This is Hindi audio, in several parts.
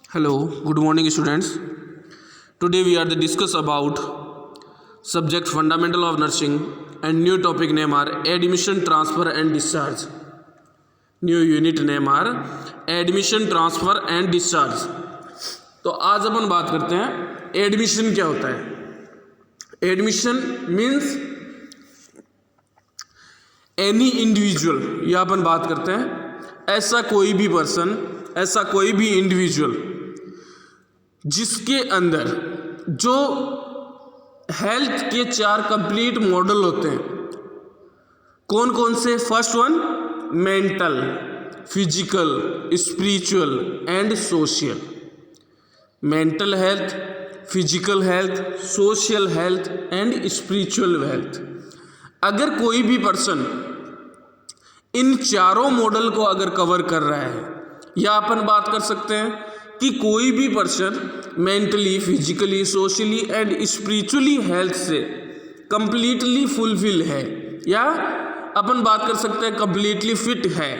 Hello, good morning students. Today we are to discuss about subject fundamental of nursing and new topic name are admission, transfer and discharge. New unit name are admission, transfer and discharge. तो आज अपन बात करते हैं एडमिशन क्या होता है। एडमिशन मीन्स एनी इंडिविजुअल, या अपन बात करते हैं ऐसा कोई भी पर्सन, ऐसा कोई भी इंडिविजुअल जिसके अंदर जो हेल्थ के 4 कंप्लीट मॉडल होते हैं। कौन कौन से? First one mental, physical, spiritual and social. Mental health, physical health, social health and spiritual health. अगर कोई भी पर्सन इन चारों मॉडल को अगर कवर कर रहा है, या अपन बात कर सकते हैं कि कोई भी person mentally, physically, socially and spiritually health से कंप्लीटली फुलफिल है, या अपन बात कर सकते हैं कंप्लीटली फिट है,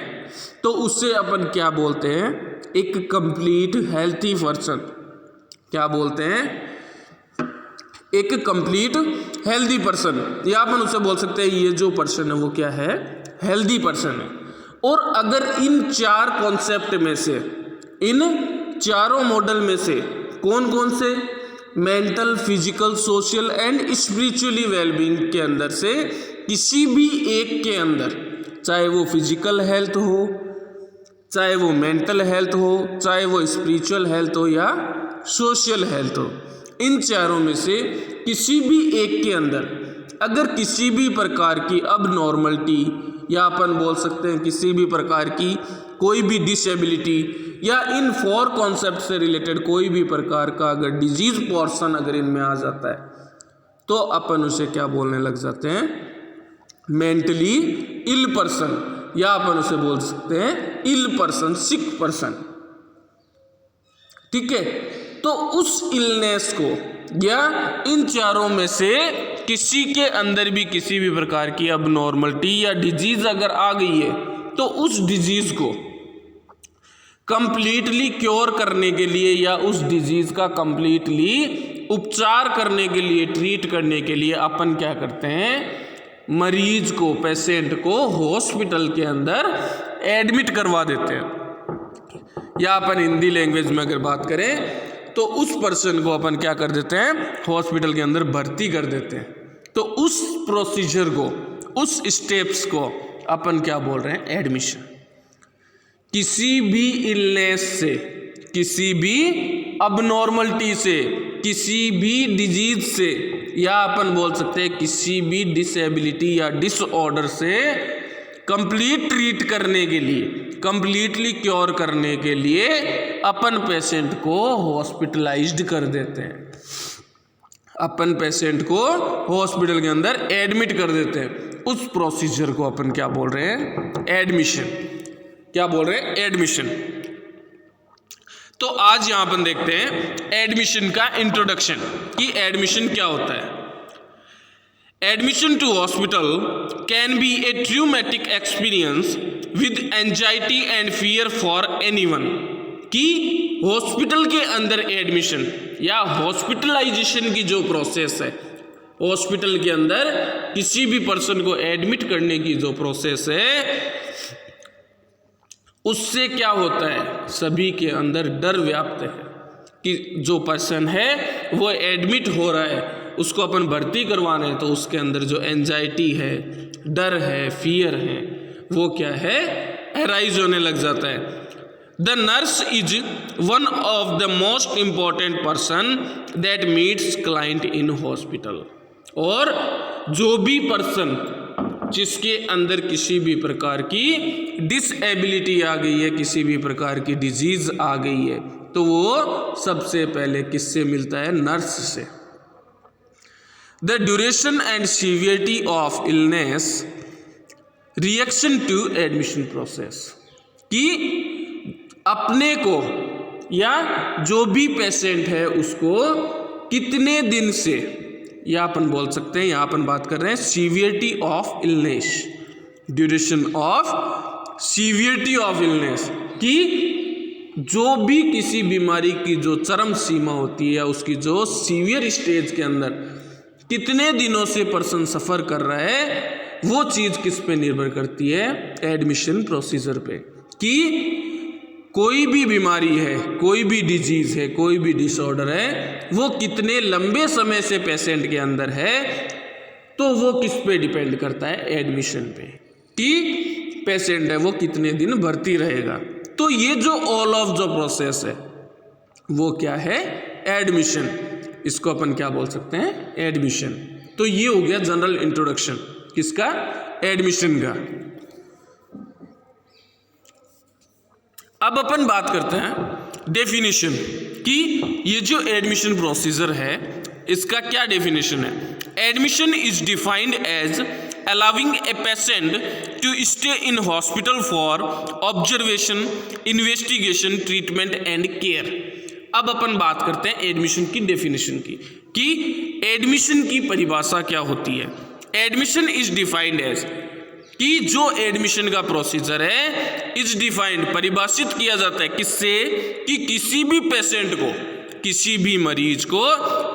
तो उससे अपन क्या बोलते हैं? एक कंप्लीट हेल्थी पर्सन। क्या बोलते हैं? एक कंप्लीट हेल्दी पर्सन, या अपन उसे बोल सकते हैं ये जो पर्सन है वो क्या है? हेल्दी पर्सन है। और अगर इन 4 कॉन्सेप्ट में से, इन चारों मॉडल में से कौन कौन से? Mental, physical, social and spiritually wellbeing के अंदर से किसी भी एक के अंदर, चाहे वो फिजिकल हेल्थ हो, चाहे वो मेंटल हेल्थ हो, चाहे वो स्पिरिचुअल हेल्थ हो या सोशल हेल्थ हो, इन चारों में से किसी भी एक के अंदर अगर किसी भी प्रकार की अब नॉर्मलिटी, या अपन बोल सकते हैं किसी भी प्रकार की कोई भी डिसेबिलिटी, या इन 4 कॉन्सेप्ट से रिलेटेड कोई भी प्रकार का अगर डिजीज पोर्शन अगर इनमें आ जाता है, तो अपन उसे क्या बोलने लग जाते हैं? मेंटली इल पर्सन, या अपन उसे बोल सकते हैं इल पर्सन, सिक पर्सन। ठीक है, तो उस इलनेस को, या इन चारों में से किसी के अंदर भी किसी भी प्रकार की अब नॉर्मलिटी या डिजीज अगर आ गई है, तो उस डिजीज को कंप्लीटली क्योर करने के लिए, या उस डिजीज का कंप्लीटली उपचार करने के लिए, ट्रीट करने के लिए अपन क्या करते हैं? मरीज को, पेशेंट को हॉस्पिटल के अंदर एडमिट करवा देते हैं। या अपन हिंदी लैंग्वेज में अगर बात करें तो उस पर्सन को अपन क्या कर देते हैं? हॉस्पिटल के अंदर भर्ती कर देते हैं। तो उस प्रोसीजर को, उस स्टेप्स को अपन क्या बोल रहे हैं? एडमिशन। किसी भी इलनेस से, किसी भी अबनॉर्मलिटी से, किसी भी डिजीज से, या अपन बोल सकते हैं किसी भी डिसेबिलिटी या डिसऑर्डर से कंप्लीट ट्रीट करने के लिए, कंप्लीटली क्योर करने के लिए अपन पेशेंट को हॉस्पिटलाइज्ड कर देते हैं। अपन पेशेंट को हॉस्पिटल के अंदर एडमिट कर देते हैं। उस प्रोसीजर को अपन क्या बोल रहे हैं? एडमिशन। क्या बोल रहे हैं? एडमिशन। तो आज यहां अपन देखते हैं एडमिशन का इंट्रोडक्शन, कि एडमिशन क्या होता है। Admission to hospital can be a traumatic experience with anxiety and fear for anyone. कि हॉस्पिटल के अंदर एडमिशन या हॉस्पिटलाइजेशन की जो प्रोसेस है, हॉस्पिटल के अंदर किसी भी पर्सन को एडमिट करने की जो प्रोसेस है, उससे क्या होता है? सभी के अंदर डर व्याप्त है कि जो पर्सन है वो एडमिट हो रहा है, उसको अपन भर्ती करवाना है, तो उसके अंदर जो एंजाइटी है, डर है, फियर है, वो क्या है? अराइज होने लग जाता है। The nurse is one of the most important person that meets client in hospital. और जो भी पर्सन जिसके अंदर किसी भी प्रकार की डिसेबिलिटी आ गई है, किसी भी प्रकार की डिजीज आ गई है, तो वो सबसे पहले किससे मिलता है? नर्स से। The duration and severity of illness, reaction to admission process. कि अपने को या जो भी पेशेंट है उसको कितने दिन से, या अपन बोल सकते हैं, यहाँ अपन बात कर रहे हैं severity of illness, duration of severity of illness, कि जो भी किसी बीमारी की जो चरम सीमा होती है, उसकी जो सीवियर स्टेज के अंदर कितने दिनों से पर्सन सफ़र कर रहा है, वो चीज़ किस पे निर्भर करती है, एडमिशन प्रोसीजर पे। कि कोई भी बीमारी है, कोई भी डिजीज़ है, कोई भी डिसऑर्डर है, वो कितने लंबे समय से पेशेंट के अंदर है, तो वो किस पे डिपेंड करता है, एडमिशन पे, कि पेशेंट है वो कितने दिन भर्ती रहेगा। तो ये जो ऑल ऑफ जो प्रोसेस है वो क्या है, एडमिशन। इसको अपन क्या बोल सकते हैं, एडमिशन। तो ये हो गया जनरल इंट्रोडक्शन किसका, एडमिशन का। अब अपन बात करते हैं डेफिनेशन कि ये जो एडमिशन प्रोसीजर है इसका क्या डेफिनेशन है। Admission is defined as allowing a patient to stay in hospital for observation, investigation, treatment and care। अब अपन बात करते हैं एडमिशन की डेफिनेशन की, कि एडमिशन की परिभाषा क्या होती है। एडमिशन इज डिफाइंड एज, कि जो एडमिशन का प्रोसीजर है इज डिफाइंड, परिभाषित किया जाता है किससे, कि किसी भी पेशेंट को, किसी भी मरीज को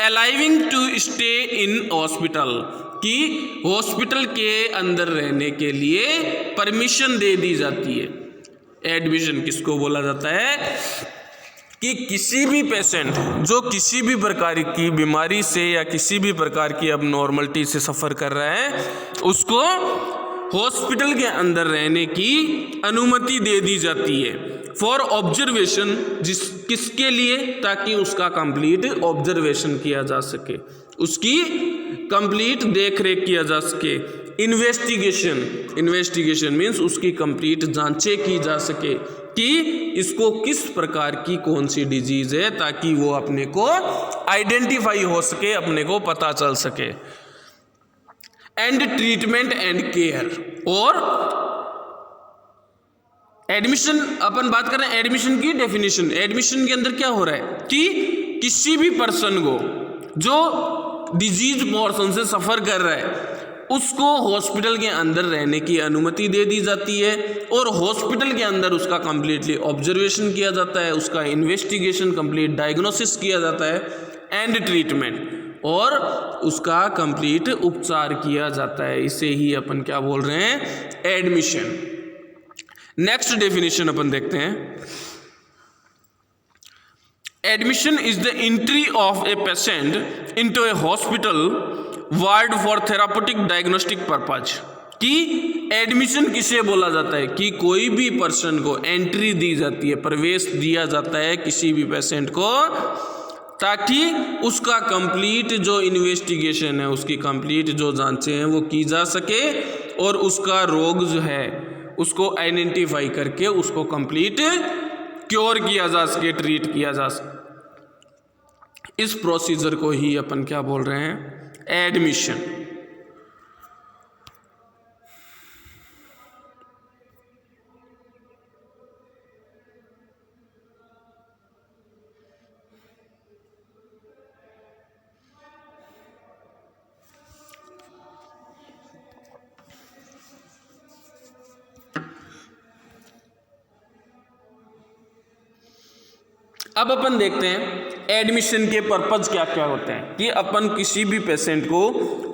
अलाइविंग टू स्टे इन हॉस्पिटल, कि हॉस्पिटल के अंदर रहने के लिए परमिशन दे दी जाती है। एडमिशन किसको बोला जाता है, कि किसी भी पेशेंट जो किसी भी प्रकार की बीमारी से या किसी भी प्रकार की अब नॉर्मलिटी से सफ़र कर रहा है, उसको हॉस्पिटल के अंदर रहने की अनुमति दे दी जाती है फॉर ऑब्जर्वेशन, किसके लिए, ताकि उसका कंप्लीट ऑब्जर्वेशन किया जा सके, उसकी कंप्लीट देख रेख किया जा सके। इन्वेस्टिगेशन मीन्स उसकी कंप्लीट जांचें की जा सके कि इसको किस प्रकार की कौन सी डिजीज है, ताकि वो अपने को आइडेंटिफाई हो सके, अपने को पता चल सके। And treatment and care. और एडमिशन, अपन बात कर रहे हैं एडमिशन की डेफिनेशन। एडमिशन के अंदर क्या हो रहा है कि किसी भी पर्सन को जो डिजीज पोर्शन से सफ़र कर रहा है उसको हॉस्पिटल के अंदर रहने की अनुमति दे दी जाती है, और हॉस्पिटल के अंदर उसका कंप्लीटली ऑब्जर्वेशन किया जाता है, उसका इन्वेस्टिगेशन, कंप्लीट डायग्नोसिस किया जाता है, एंड ट्रीटमेंट, और उसका कंप्लीट उपचार किया जाता है। इसे ही अपन क्या बोल रहे हैं, एडमिशन। नेक्स्ट डेफिनेशन अपन देखते हैं। Admission is the entry of a patient into A hospital ward for therapeutic diagnostic purpose. कि एडमिशन किसे बोला जाता है, कि कोई भी पर्सन को एंट्री दी जाती है, प्रवेश दिया जाता है किसी भी पेशेंट को, ताकि उसका कंप्लीट जो इन्वेस्टिगेशन है, उसकी कंप्लीट जो जांचें हैं वो की जा सके, और उसका रोग जो है उसको आइडेंटिफाई करके उसको कंप्लीट क्योर किया जा सके, ट्रीट किया जा सके। इस प्रोसीजर को ही अपन क्या बोल रहे हैं, एडमिशन। अब अपन देखते हैं एडमिशन के पर्पज क्या क्या होते हैं, कि अपन किसी भी पेशेंट को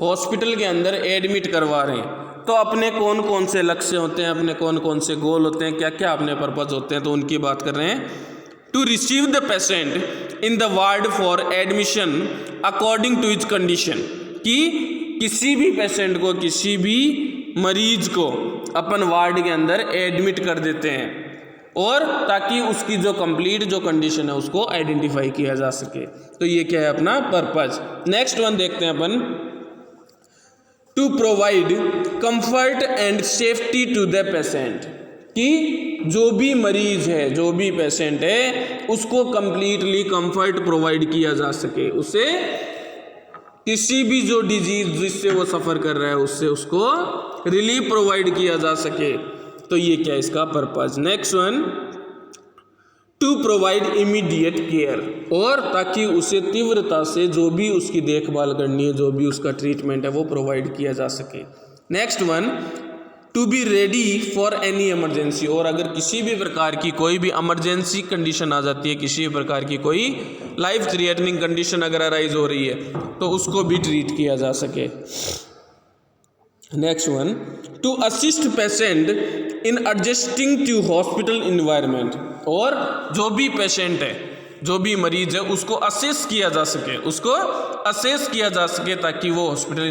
हॉस्पिटल के अंदर एडमिट करवा रहे हैं तो अपने कौन कौन से लक्ष्य होते हैं, अपने कौन कौन से गोल होते हैं, क्या क्या अपने पर्पज होते हैं, तो उनकी बात कर रहे हैं। To receive the patient in the ward for admission according to his condition, कि किसी भी पेशेंट को, किसी भी मरीज को अपन वार्ड के अंदर एडमिट कर देते हैं, और ताकि उसकी जो कंप्लीट जो कंडीशन है उसको आइडेंटिफाई किया जा सके। तो ये क्या है अपना पर्पज। नेक्स्ट वन देखते हैं अपन, to provide comfort and safety to the patient, कि जो भी मरीज है, जो भी पेशेंट है, उसको कंप्लीटली कंफर्ट प्रोवाइड किया जा सके, उसे किसी भी जो डिजीज जिससे वो सफ़र कर रहा है उससे उसको रिलीफ प्रोवाइड किया जा सके। तो ये क्या है इसका purpose. Next one, to provide immediate care, और ताकि उसे तीव्रता से जो भी उसकी देखभाल करनी है, जो भी उसका ट्रीटमेंट है वो प्रोवाइड किया जा सके। Next one, to be ready for any emergency, और अगर किसी भी प्रकार की कोई भी इमरजेंसी कंडीशन आ जाती है, किसी भी प्रकार की कोई लाइफ थ्रेटनिंग कंडीशन अगर अराइज हो रही है तो उसको भी ट्रीट किया जा सके। Next one, to assist patient in adjusting to hospital environment, और जो भी पेशेंट है, जो भी मरीज है, उसको असेस किया जा सके, उसको असेस किया जा सके ताकि वो हॉस्पिटल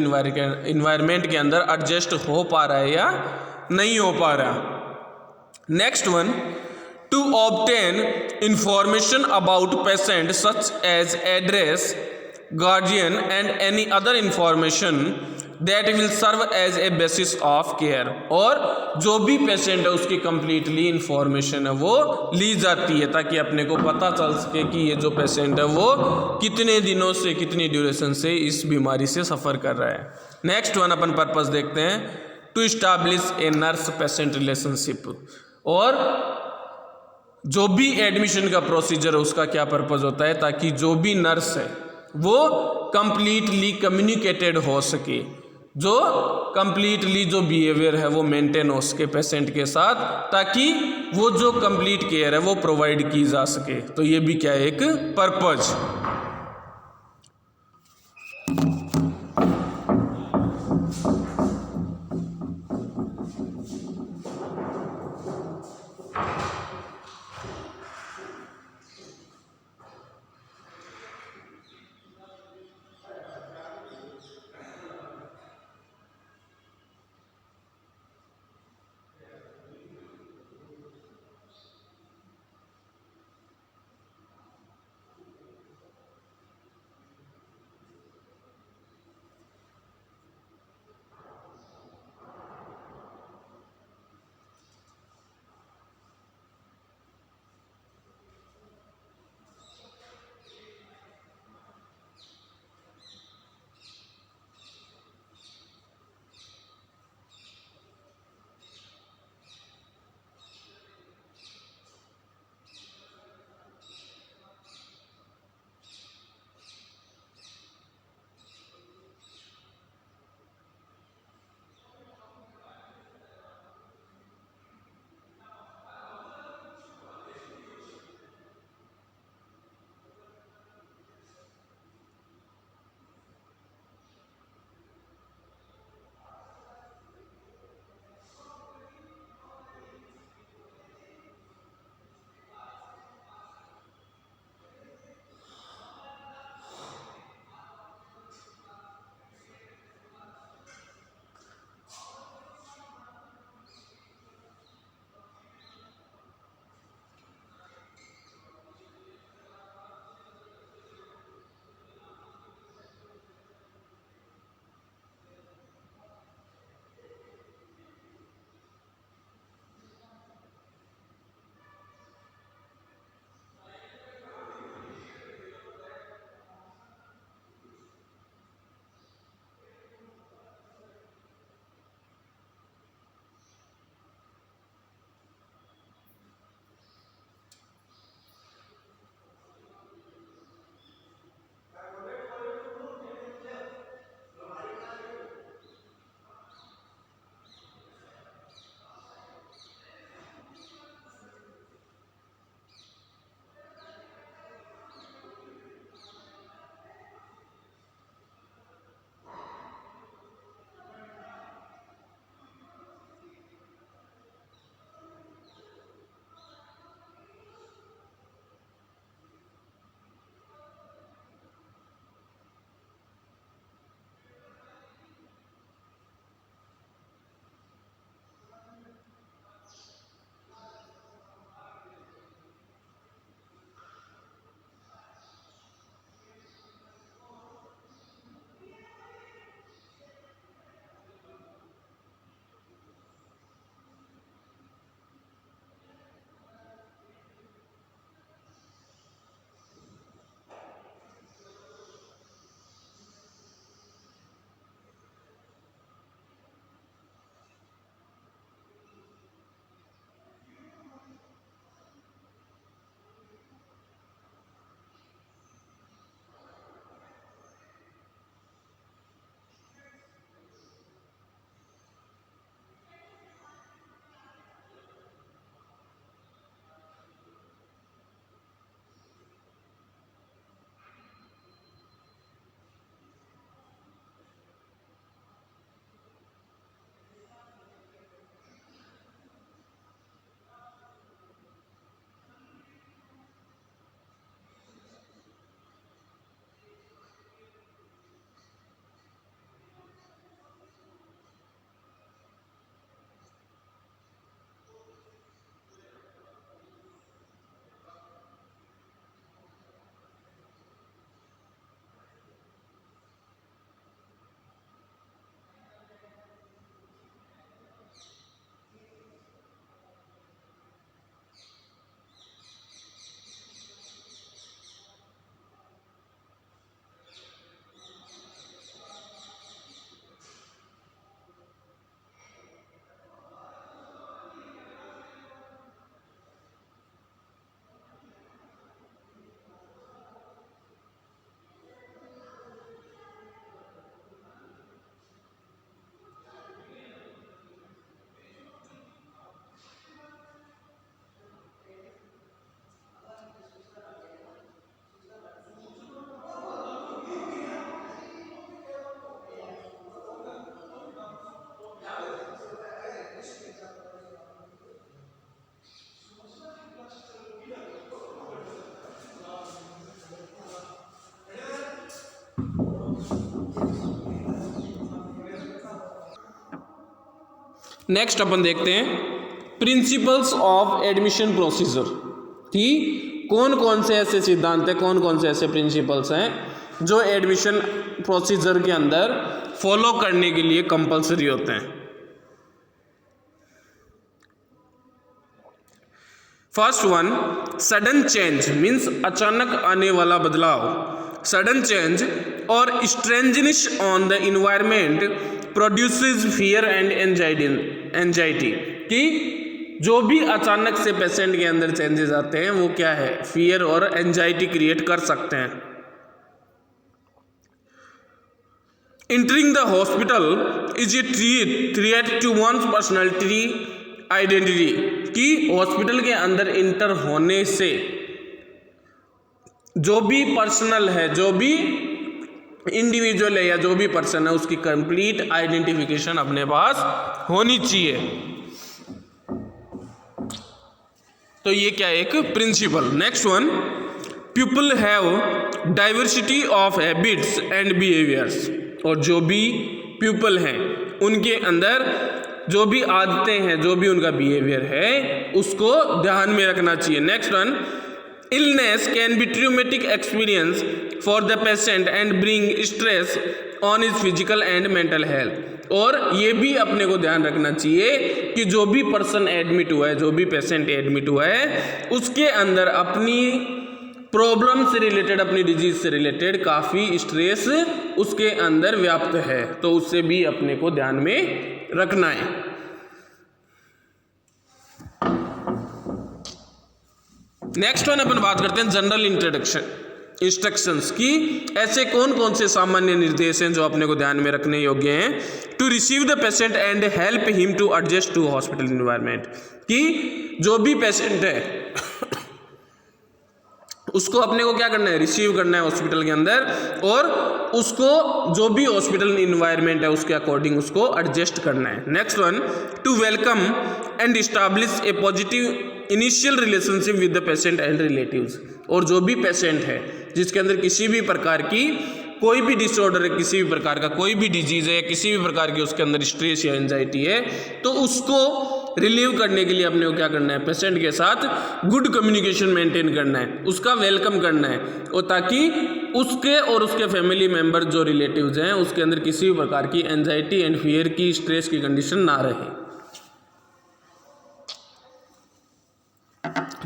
इन्वायरमेंट के अंदर एडजस्ट हो पा रहा है या नहीं हो पा रहा। Next one, to obtain information about patient such as address, guardian and any other information that will serve as a basis of care, और जो भी पेशेंट है उसकी कंप्लीटली इंफॉर्मेशन है वो ली जाती है ताकि अपने को पता चल सके कि ये जो पेशेंट है वो कितने दिनों से, कितनी ड्यूरेशन से इस बीमारी से सफ़र कर रहा है। नेक्स्ट वन अपन पर्पस देखते हैं, to establish a nurse patient relationship, और जो भी एडमिशन का प्रोसीजर है उसका क्या पर्पस होता है, ताकि जो भी नर्स है वो कंप्लीटली कम्युनिकेटेड हो सके, जो कंप्लीटली जो बिहेवियर है वो मेंटेन हो सके पेशेंट के साथ, ताकि वो जो कंप्लीट केयर है वो प्रोवाइड की जा सके। तो ये भी क्या है, एक पर्पज। नेक्स्ट अपन देखते हैं प्रिंसिपल्स ऑफ एडमिशन प्रोसीजर कि कौन कौन से ऐसे सिद्धांत हैं, कौन कौन से ऐसे प्रिंसिपल्स हैं जो एडमिशन प्रोसीजर के अंदर फॉलो करने के लिए कंपलसरी होते हैं। First one, sudden change means अचानक आने वाला बदलाव, सडन चेंज और strangeness on the environment produces fear and anxiety कि जो भी अचानक से पेशेंट के अंदर चेंजेस आते हैं वो क्या है, फियर और एंजाइटी क्रिएट कर सकते हैं। Entering the hospital is a threat to one's personality identity कि हॉस्पिटल के अंदर इंटर होने से जो भी पर्सनल है, जो भी इंडिविजुअल है या जो भी पर्सन है उसकी कंप्लीट आइडेंटिफिकेशन अपने पास होनी चाहिए। तो ये क्या एक principle. Next one, people have diversity of habits and behaviours और जो भी पीपल हैं उनके अंदर जो भी आदतें हैं, जो भी उनका बिहेवियर है उसको ध्यान में रखना चाहिए। Next one, illness can be traumatic experience for the patient and bring stress on his physical and mental health और ये भी अपने को ध्यान रखना चाहिए कि जो भी पर्सन एडमिट हुआ है, जो भी पेशेंट एडमिट हुआ है उसके अंदर अपनी प्रॉब्लम से रिलेटेड, अपनी डिजीज से रिलेटेड काफ़ी स्ट्रेस उसके अंदर व्याप्त है, तो उससे भी अपने को ध्यान में रखना है। नेक्स्ट वन अपन बात करते हैं जनरल इंस्ट्रक्शंस की ऐसे कौन कौन से सामान्य निर्देश हैं जो अपने को ध्यान में रखने योग्य हैं। To receive the patient and help him to adjust to hospital environment कि जो भी पेशेंट है उसको अपने को क्या करना है, रिसीव करना है हॉस्पिटल के अंदर और उसको जो भी हॉस्पिटल इन्वायरमेंट है उसके अकॉर्डिंग उसको एडजस्ट करना है। Next one, to welcome and establish a positive initial relationship with the patient and relatives और जो भी पेशेंट है जिसके अंदर किसी भी प्रकार की कोई भी डिसऑर्डर है, किसी भी प्रकार का कोई भी डिजीज़ है, किसी भी प्रकार की उसके अंदर स्ट्रेस या एंजाइटी है, तो उसको रिलीव करने के लिए अपने को क्या करना है, पेशेंट के साथ गुड कम्युनिकेशन मेंटेन करना है, उसका वेलकम करना है और ताकि उसके और उसके फैमिली मेम्बर जो रिलेटिव्स हैं उसके अंदर किसी भी प्रकार की एंजाइटी एंड फियर की, स्ट्रेस की कंडीशन ना रहे।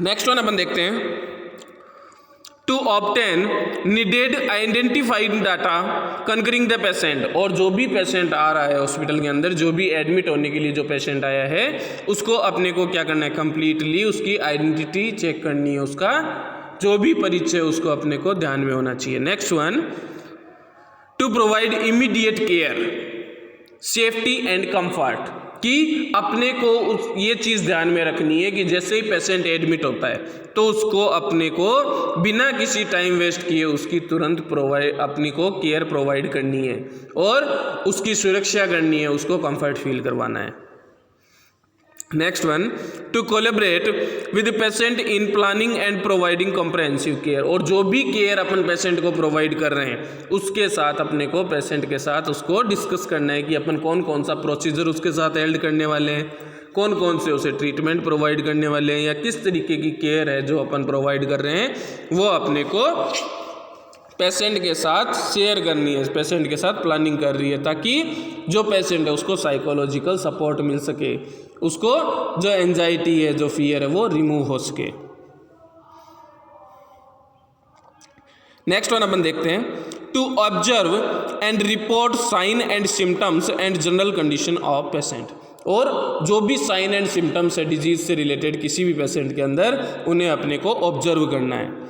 नेक्स्ट वन अपन देखते हैं, to obtain needed identified data concerning the patient और जो भी पेशेंट आ रहा है हॉस्पिटल के अंदर, जो भी एडमिट होने के लिए जो पेशेंट आया है उसको अपने को क्या करना है, कंप्लीटली उसकी आइडेंटिटी चेक करनी है, उसका जो भी परिचय उसको अपने को ध्यान में होना चाहिए। Next one, to provide immediate care safety and comfort कि अपने को ये चीज़ ध्यान में रखनी है कि जैसे ही पेशेंट एडमिट होता है तो उसको अपने को बिना किसी टाइम वेस्ट किए उसकी तुरंत अपनी को केयर प्रोवाइड करनी है और उसकी सुरक्षा करनी है, उसको कंफर्ट फील करवाना है। Next one, to collaborate with patient in planning and providing comprehensive care और जो भी केयर अपन पेशेंट को प्रोवाइड कर रहे हैं उसके साथ अपने को पेशेंट के साथ उसको डिस्कस करना है कि अपन कौन कौन सा प्रोसीजर उसके साथ हेल्ड करने वाले हैं, कौन कौन से उसे ट्रीटमेंट प्रोवाइड करने वाले हैं या किस तरीके की केयर है जो अपन प्रोवाइड कर रहे हैं वो अपने को पेशेंट के साथ शेयर करनी है, पेशेंट के साथ प्लानिंग कर रही है ताकि जो पेशेंट है उसको साइकोलॉजिकल सपोर्ट मिल सके, उसको जो एंजाइटी है, जो फियर है वो रिमूव हो सके। नेक्स्ट वन अपन देखते हैं, to observe and report sign and symptoms and general condition of patient और जो भी साइन एंड सिम्टम्स है डिजीज से रिलेटेड किसी भी पेशेंट के अंदर उन्हें अपने को ऑब्जर्व करना है।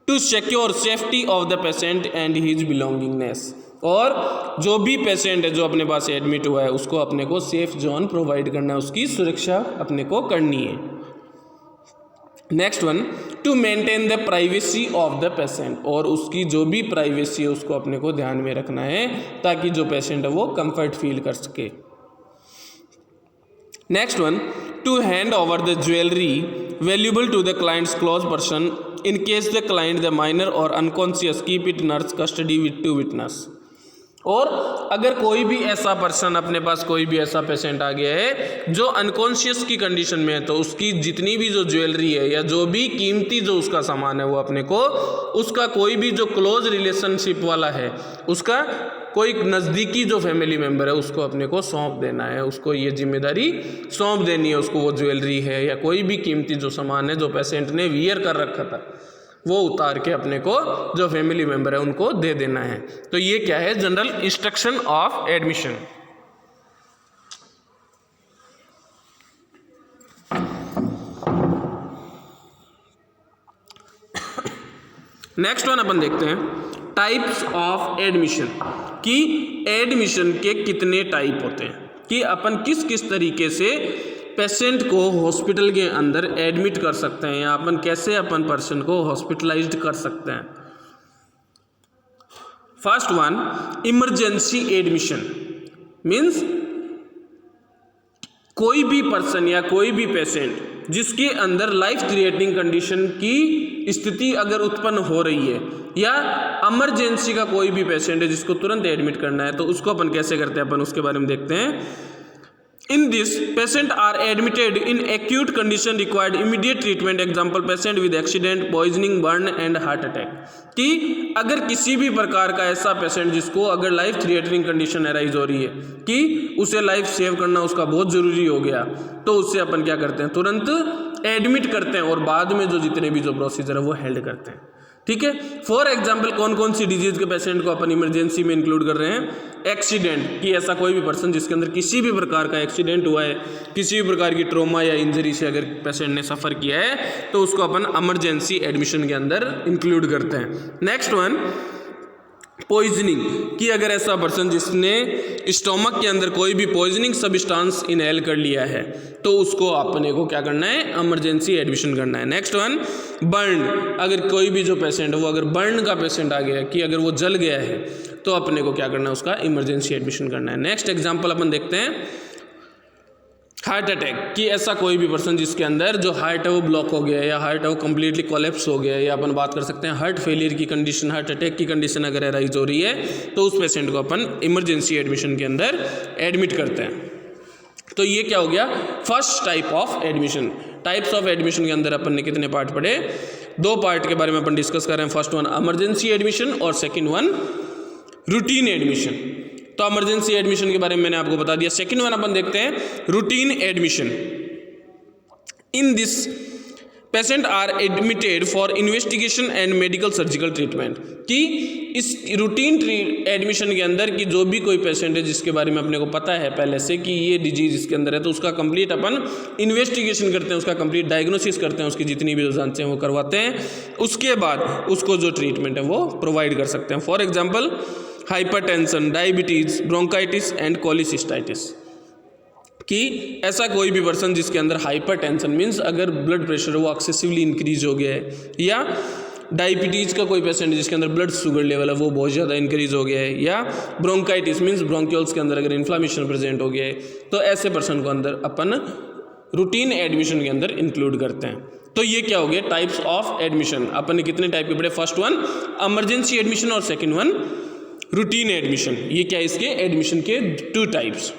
To secure safety of the patient and his belongingness और जो भी पेशेंट है जो अपने पास एडमिट हुआ है उसको अपने को सेफ जोन प्रोवाइड करना है, उसकी सुरक्षा अपने को करनी है। Next one, to maintain the privacy of the patient और उसकी जो भी प्राइवेसी है उसको अपने को ध्यान में रखना है ताकि जो पेशेंट है वो कंफर्ट फील कर सके। Next one, to hand over the jewellery valuable to the client's close person. In case the client the minor or unconscious, keep it nurse custody with to witness. और अगर कोई भी ऐसा पर्सन, अपने पास कोई भी ऐसा पेशेंट आ गया है जो अनकॉन्शियस की कंडीशन में है, तो उसकी जितनी भी जो ज्वेलरी है या जो भी कीमती जो उसका सामान है वो अपने को, उसका कोई भी जो क्लोज रिलेशनशिप वाला है, उसका कोई नज़दीकी जो फैमिली मेम्बर है उसको अपने को सौंप देना है, उसको ये जिम्मेदारी सौंप देनी है। उसको वो ज्वेलरी है या कोई भी कीमती जो सामान है जो पेशेंट ने वियर कर रखा था वो उतार के अपने को जो फैमिली मेम्बर है उनको दे देना है। तो ये क्या है, general instruction of admission. Next one अपन देखते हैं टाइप्स ऑफ एडमिशन, कि एडमिशन के कितने टाइप होते हैं, कि अपन किस किस तरीके से पेशेंट को हॉस्पिटल के अंदर एडमिट कर सकते हैं या अपन कैसे अपन पर्सन को हॉस्पिटलाइज्ड कर सकते हैं। First one, emergency admission means कोई भी पर्सन या कोई भी पेशेंट जिसके अंदर लाइफ थ्रेटनिंग कंडीशन की स्थिति अगर उत्पन्न हो रही है या इमरजेंसी का कोई भी पेशेंट है जिसको तुरंत एडमिट करना है, तो उसको अपन कैसे करते हैं, अपन उसके बारे में देखते हैं। In this, patient are admitted in acute condition required immediate treatment. Example, patient with accident, poisoning, burn and heart attack. कि अगर किसी भी प्रकार का ऐसा पेशेंट जिसको अगर लाइफ थ्रेटनिंग कंडीशन अराइज हो रही है कि उसे लाइफ सेव करना उसका बहुत ज़रूरी हो गया, तो उससे अपन क्या करते हैं, तुरंत एडमिट करते हैं और बाद में जो जितने भी जो प्रोसीजर है वो हेल्ड करते हैं। ठीक है। फॉर एग्जाम्पल कौन कौन सी डिजीज के पेशेंट को अपन इमरजेंसी में इंक्लूड कर रहे हैं। एक्सीडेंट, कि ऐसा कोई भी पर्सन जिसके अंदर किसी भी प्रकार का एक्सीडेंट हुआ है, किसी भी प्रकार की ट्रॉमा या इंजरी से अगर पेशेंट ने सफ़र किया है तो उसको अपन इमरजेंसी एडमिशन के अंदर इंक्लूड करते हैं। नेक्स्ट वन, पॉइजनिंग, कि अगर ऐसा पर्सन जिसने स्टोमक के अंदर कोई भी पॉइजनिंग सब्सटेंस इनहेल कर लिया है तो उसको अपने को क्या करना है, इमरजेंसी एडमिशन करना है। नेक्स्ट वन, बर्न, अगर कोई भी जो पेशेंट है वो अगर बर्न का पेशेंट आ गया है कि अगर वो जल गया है तो अपने को क्या करना है, उसका इमरजेंसी एडमिशन करना है। नेक्स्ट एग्जाम्पल अपन देखते हैं हार्ट अटैक, कि ऐसा कोई भी पर्सन जिसके अंदर जो हार्ट है वो ब्लॉक हो गया है या हार्ट है वो कम्प्लीटली कोलैप्स हो गया है, या अपन बात कर सकते हैं हार्ट फेलियर की कंडीशन, हार्ट अटैक की कंडीशन अगर अराइज हो रही है तो उस पेशेंट को अपन इमरजेंसी एडमिशन के अंदर एडमिट करते हैं। तो ये क्या हो गया, first type of admission. Types of admission के अंदर अपन ने कितने पार्ट पढ़े, 2 पार्ट के बारे में अपन डिस्कस कर रहे हैं। फर्स्ट वन इमरजेंसी एडमिशन और सेकेंड वन रूटीन एडमिशन। तो इमरजेंसी एडमिशन के बारे में मैंने आपको बता दिया। सेकंड वन अपन देखते हैं routine admission. In this patient are admitted for investigation and medical surgical treatment, कि इस रूटीन एडमिशन के अंदर कि जो भी कोई पेशेंट है जिसके बारे में अपने को पता है पहले से कि ये डिजीज इसके अंदर है, तो उसका कंप्लीट अपन इन्वेस्टिगेशन करते हैं, उसका कंप्लीट डायग्नोसिस करते हैं, उसकी जितनी भी जो जांचें हैं वो करवाते हैं, उसके बाद उसको जो ट्रीटमेंट है वो प्रोवाइड कर सकते हैं। For example hypertension, diabetes, bronchitis and cholecystitis, कि ऐसा कोई भी पर्सन जिसके अंदर हाइपरटेंशन मीन्स अगर ब्लड प्रेशर वो एक्सेसिवली इंक्रीज हो गया है, या डायबिटीज़ का कोई पेशेंट जिसके अंदर ब्लड शुगर लेवल है वो बहुत ज़्यादा इंक्रीज हो गया है, या ब्रोंकाइटिस मीन्स ब्रोंक्यूल्स के अंदर अगर इन्फ्लामेशन प्रेजेंट हो गया है, तो ऐसे पर्सन को अंदर अपन रूटीन एडमिशन के अंदर इंक्लूड करते हैं। तो ये क्या हो गया, टाइप्स ऑफ एडमिशन। अपन ने कितने टाइप के पढ़े, फर्स्ट वन इमरजेंसी एडमिशन और सेकेंड वन रूटीन एडमिशन। ये क्या, इसके एडमिशन के 2 टाइप्स।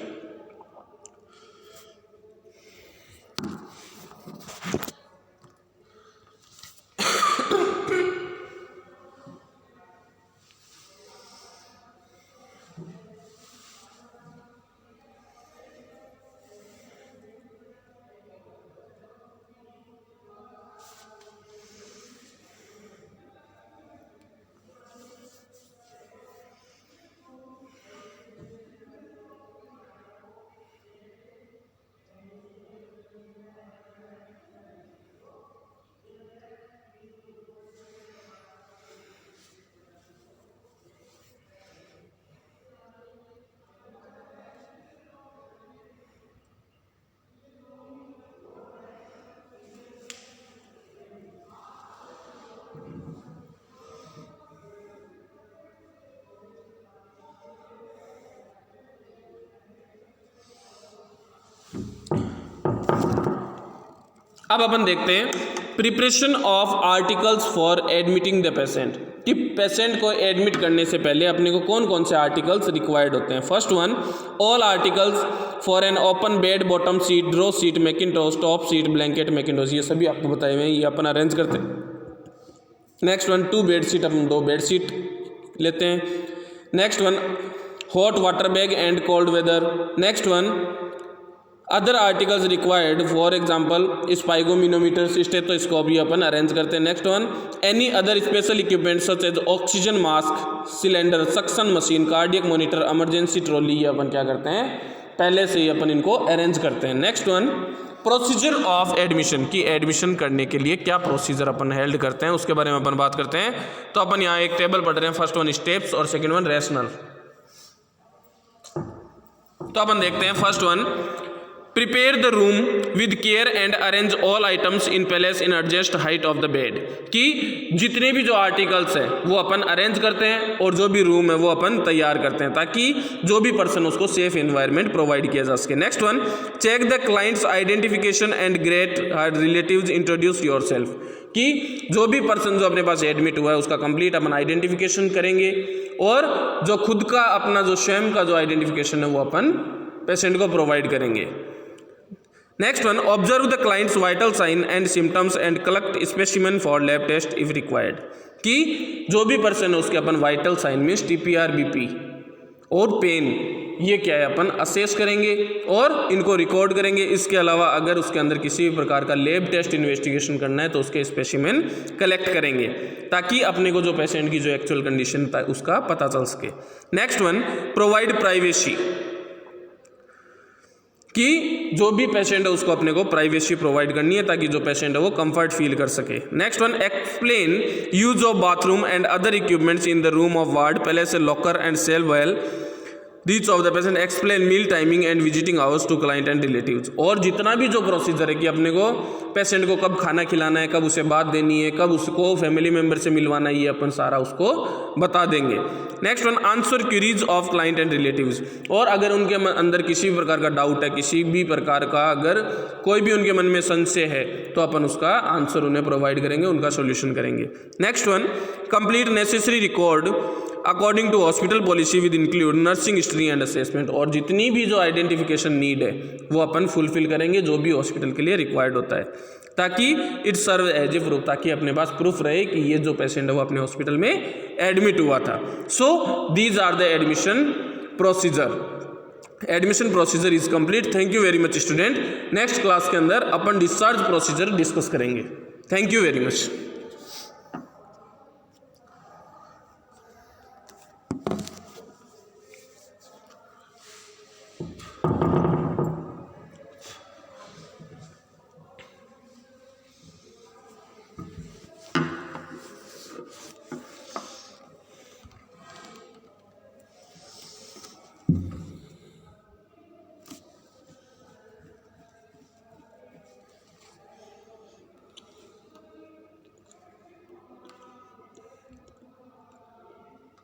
अब अपन देखते हैं preparation of articles for admitting the patient, कि पेशेंट को एडमिट करने से पहले अपने को कौन कौन से आर्टिकल्स रिक्वायर्ड होते हैं। First one, all articles for an open bed, bottom sheet, draw sheet, mackintosh, top sheet, blanket, mackintosh, ये सभी आपको बताए हुए हैं, ये अपन अरेंज करते हैं। नेक्स्ट वन, 2 बेड शीट, अपन 2 बेड शीट लेते हैं। Next one, hot water bag and cold weather. Next one, other articles required, for example sphygmomanometer, stethoscope, ये अपन अरेंज करते हैं। Next one, any other special equipment such as oxygen mask, cylinder, suction machine, cardiac monitor, emergency trolley, ये अपन क्या करते हैं, पहले से ही अपन इनको अरेंज करते हैं। Next one, procedure of admission, की एडमिशन करने के लिए क्या प्रोसीजर अपन हेल्ड करते हैं, उसके बारे में अपन बात करते हैं। तो अपन यहाँ एक टेबल पढ़ रहे हैं, फर्स्ट वन स्टेप्स और सेकंड वन रैशनल। तो अपन देखते हैं first one, prepare the room with care and arrange all items in place in adjust height of the bed, कि जितने भी जो आर्टिकल्स हैं वो अपन अरेंज करते हैं और जो भी रूम है वो अपन तैयार करते हैं ताकि जो भी पर्सन उसको सेफ एनवायरनमेंट प्रोवाइड किया जा सके। Next one, check the client's identification and greet relatives, introduce yourself, कि जो भी पर्सन जो अपने पास एडमिट हुआ है उसका कंप्लीट अपन आइडेंटिफिकेशन करेंगे और जो खुद का अपना जो स्वयं का जो आइडेंटिफिकेशन है वो अपन पेशेंट को प्रोवाइड करेंगे। Next one, observe the clients vital sign and symptoms and collect specimen for lab test if required, कि जो भी पर्सन है उसके अपन vital sign means TPR, BP और पेन, ये क्या है अपन असेस करेंगे और इनको रिकॉर्ड करेंगे। इसके अलावा अगर उसके अंदर किसी भी प्रकार का लैब टेस्ट इन्वेस्टिगेशन करना है तो उसके स्पेसिमेन कलेक्ट करेंगे ताकि अपने को जो पेशेंट की जो एक्चुअल कंडीशन उसका पता चल सके। नेक्स्ट वन, प्रोवाइड प्राइवेसी, कि जो भी पेशेंट है उसको अपने को प्राइवेसी प्रोवाइड करनी है ताकि जो पेशेंट है वो कंफर्ट फील कर सके। Next one, explain use of bathroom and other equipments in the room of ward, place a locker and cell well reach of the patient, explain meal timing and visiting hours to client and relatives, और जितना भी जो प्रोसीजर है कि अपने को पेशेंट को कब खाना खिलाना है, कब उसे बात देनी है, कब उसको फैमिली मेम्बर से मिलवाना है, ये अपन सारा उसको बता देंगे। Next one, answer queries of client and relatives, और अगर उनके अंदर किसी भी प्रकार का डाउट है, किसी भी प्रकार का अगर कोई भी उनके मन में संशय है तो अपन उसका आंसर उन्हें प्रोवाइड करेंगे, उनका सोल्यूशन करेंगे। Next one, complete necessary record according to hospital policy with include nursing history and assessment, और जितनी भी जो आइडेंटिफिकेशन नीड है वो अपन फुलफिल करेंगे जो भी हॉस्पिटल के लिए रिक्वायर्ड होता है ताकि it serve as a proof, ताकि अपने पास प्रूफ रहे कि ये जो पेशेंट है वो अपने हॉस्पिटल में एडमिट हुआ था। So these are the admission procedure. Admission procedure is complete. Thank you very much student. Next class के अंदर अपन डिस्चार्ज प्रोसीजर डिस्कस करेंगे। Thank you very much.